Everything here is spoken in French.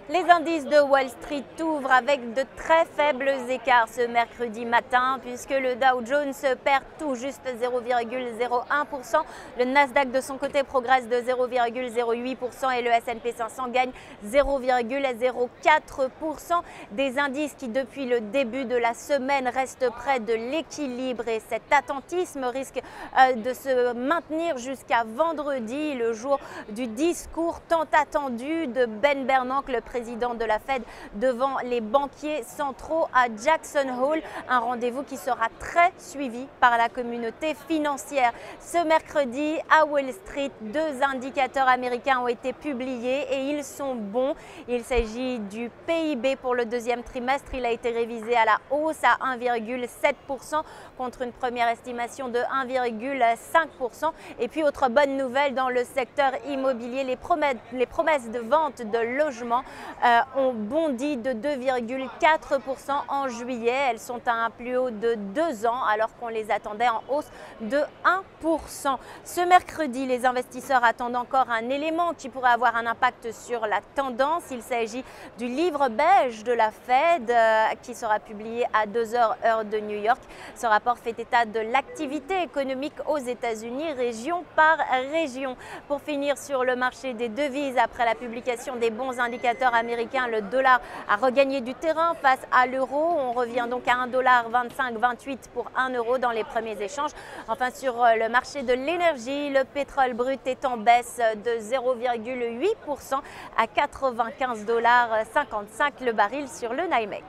Les indices de Wall Street ouvrent avec de très faibles écarts ce mercredi matin puisque le Dow Jones perd tout juste 0,01%. Le Nasdaq de son côté progresse de 0,08% et le S&P 500 gagne 0,04%. Des indices qui depuis le début de la semaine restent près de l'équilibre et cet attentisme risque de se maintenir jusqu'à vendredi, le jour du discours tant attendu de Ben Bernanke, le président de la Fed, devant les banquiers centraux à Jackson Hole, un rendez-vous qui sera très suivi par la communauté financière. Ce mercredi, à Wall Street, deux indicateurs américains ont été publiés et ils sont bons. Il s'agit du PIB pour le deuxième trimestre. Il a été révisé à la hausse à 1,7% contre une première estimation de 1,5%. Et puis, autre bonne nouvelle dans le secteur immobilier, les promesses de vente de logements ont bondi de 2,4% en juillet. Elles sont à un plus haut de 2 ans alors qu'on les attendait en hausse de 1%. Ce mercredi, les investisseurs attendent encore un élément qui pourrait avoir un impact sur la tendance. Il s'agit du livre beige de la Fed qui sera publié à 2h heure de New York. Ce rapport fait état de l'activité économique aux États-Unis, région par région. Pour finir sur le marché des devises, après la publication des bons indicateurs américains, le dollar a regagné du terrain face à l'euro. On revient donc à 1,2528 $ pour 1 euro dans les premiers échanges. Enfin, sur le marché de l'énergie, le pétrole brut est en baisse de 0,8% à 95,55 $ le baril sur le NYMEX.